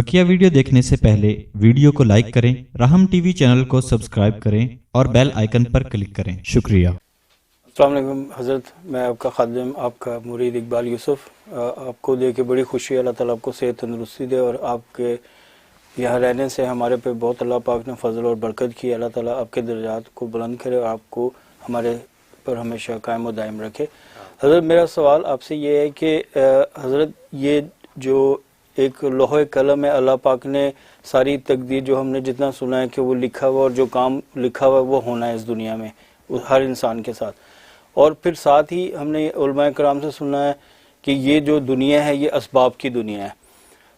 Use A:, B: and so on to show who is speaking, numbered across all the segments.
A: बकिया video देखने से पहले वीडियो को लाइक करें, राहम टीवी चैनल को सब्सक्राइब करें और बेल आइकन पर क्लिक करें। शुक्रिया।
B: अस्सलाम वालेकुम हज़रत, मैं आपका खादिम, आपका मुरीद इकबाल यूसुफ। आपको देख के बड़ी खुशी है। अल्लाह ताला आपको सेहत तंदुरुस्ती दे और आपके यहाँ रहने से हमारे पे बहुत अल्लाह पाक ने फजल और बरकत की। अल्लाह ताला आपके दर्जात को बुलंद करे और आपको हमारे पर हमेशा कायम व दायम रखे। हज़रत, मेरा सवाल आपसे ये है कि हज़रत, ये जो एक लोहे कलम है, अल्लाह पाक ने सारी तकदीर जो हमने जितना सुना है कि वो लिखा हुआ और जो काम लिखा हुआ वो होना है इस दुनिया में हर इंसान के साथ। और फिर साथ ही हमने उलमाए कराम से सुना है कि ये जो दुनिया है ये असबाब की दुनिया है,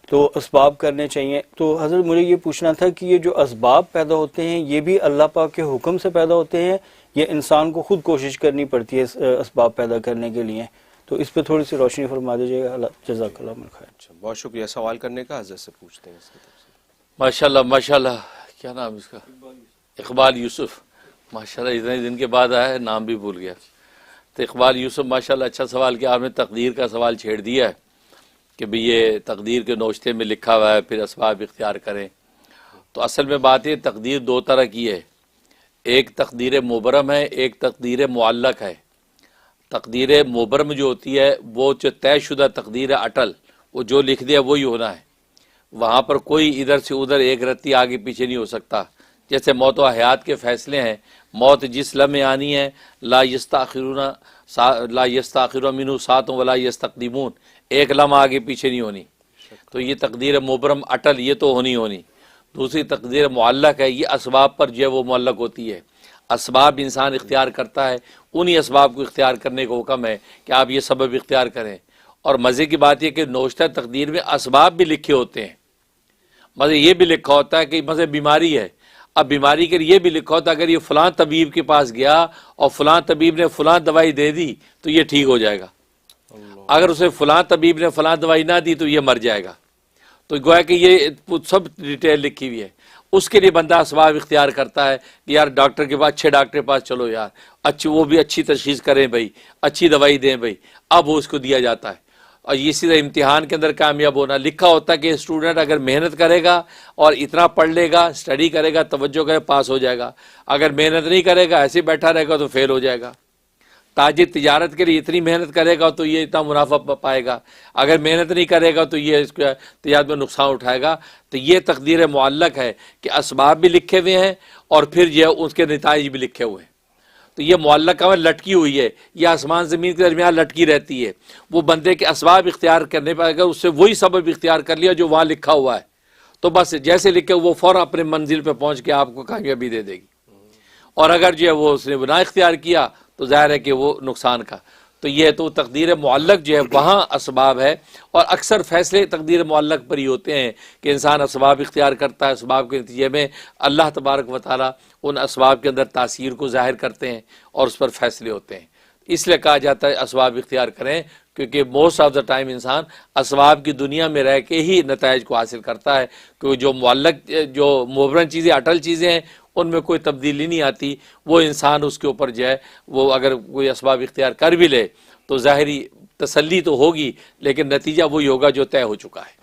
B: तो असबाब करने चाहिए। तो हज़रत, मुझे ये पूछना था कि ये जो असबाब पैदा होते हैं ये भी अल्लाह पाक के हुक्म से पैदा होते हैं या इंसान को खुद कोशिश करनी पड़ती है असबाब पैदा करने के लिए? तो इस पे थोड़ी सी रोशनी फरमा दीजिएगा। जज़ाकल्लाह खैर।
C: अच्छा, बहुत शुक्रिया सवाल करने का। हज़रत से पूछते हैं इसकी तरफ से।
D: माशाल्लाह माशाल्लाह, क्या नाम इसका? इकबाल यूसुफ। माशाल्लाह, इतने दिन के बाद आया है, नाम भी भूल गया। तो इकबाल यूसुफ, माशाल्लाह अच्छा सवाल किया आपने। तकदीर का सवाल छेड़ दिया है कि भाई ये तकदीर के नोश्ते में लिखा हुआ है, फिर असबाब इख्तियार करें। तो असल में बात ये, तकदीर दो तरह की है। एक तकदीर मुबरम है, एक तकदीर मुअल्लक है। तकदीर मुबरम जो होती है वो जो तयशुदा तकदीर अटल, वो जो लिख दिया वही होना है। वहाँ पर कोई इधर से उधर एक रत्ती आगे पीछे नहीं हो सकता। जैसे मौत व हयात के फ़ैसले हैं, मौत जिस लम्हे आनी है, ला यस्ताखिरून मिन्हु सातों वला यस्तक़दिमून, एक लम्हा आगे पीछे नहीं होनी। तो ये तकदीर मुबरम अटल, ये तो होनी। दूसरी तकदीर मुअल्लक है, ये असबाब पर जो है वो मुअल्लक होती है। असबाब इंसान इख्तियार करता है, उन्हीं असबाब को इख्तियार करने का हुक्म है कि आप ये सबब इख्तियार करें। और मज़े की बात यह कि नोश्ता तकदीर में असबाब भी लिखे होते हैं। मज़े ये भी लिखा होता है कि मज़े बीमारी है, अब बीमारी के लिए भी लिखा होता है अगर ये फ़लाँ तबीब के पास गया और फ़लाँ तबीब ने फ़लाँ दवाई दे दी तो ये ठीक हो जाएगा, अगर उसे फ़लाँ तबीब ने फ़लाँ दवाई ना दी तो ये मर जाएगा। तो गोया कि ये सब डिटेल लिखी हुई है। उसके लिए बंदा असबाब इख्तियार करता है कि यार डॉक्टर के पास, अच्छे डॉक्टर के पास चलो यार, अच्छी वो भी अच्छी तशख़ीस करें भाई, अच्छी दवाई दें भाई, अब वो उसको दिया जाता है। और इसी तरह इम्तिहान के अंदर कामयाब होना लिखा होता है कि स्टूडेंट अगर मेहनत करेगा और इतना पढ़ लेगा, स्टडी करेगा, तवज्जो करे, पास हो जाएगा। अगर मेहनत नहीं करेगा, ऐसे बैठा रहेगा तो फेल हो जाएगा। ताजिर तिजारत के लिए इतनी मेहनत करेगा तो ये इतना मुनाफा पाएगा, अगर मेहनत नहीं करेगा तो ये इसको तिजारत में नुकसान उठाएगा। तो ये तकदीर मुअल्लक है कि असबाब भी लिखे हुए हैं और फिर जो है उसके नताइज भी लिखे हुए हैं। तो ये मुअल्लक में लटकी हुई है, ये आसमान ज़मीन के दरमियान लटकी रहती है। वो बंदे के असबाब इख्तियार करने पर अगर उससे वही सबब इख्तियार कर लिया जो वहाँ लिखा हुआ है तो बस जैसे लिखे वो फ़ौरन अपने मंजिल पर पहुँच के आपको कामयाबी दे देगी। और अगर जो है वो उसने गुनाह इख्तियार किया तो ज़ाहिर है कि वो नुकसान का। तो ये तो तकदीर मुअल्लक जो है वहाँ असबाब है। और अक्सर फ़ैसले तकदीर मुअल्लक पर ही होते हैं कि इंसान असबाब इख्तियार करता है, असबाब के नतीजे में अल्लाह तबारक व तआला उन असबाब के अंदर तासीर को ज़ाहिर करते हैं और उस पर फ़ैसले होते हैं। इसलिए कहा जाता है असबाब इख्तियार करें, क्योंकि मोस्ट ऑफ द टाइम इंसान असबाब की दुनिया में रह के ही नताइज को हासिल करता है। क्योंकि जो मुअल्लक, जो मुबरम चीज़ें, अटल चीज़ें हैं, उनमें कोई तब्दीली नहीं आती। वो इंसान उसके ऊपर जो है वो अगर कोई असबाब इख्तियार कर भी ले तो ज़ाहिरी तसल्ली तो होगी, लेकिन नतीजा वही होगा जो तय हो चुका है।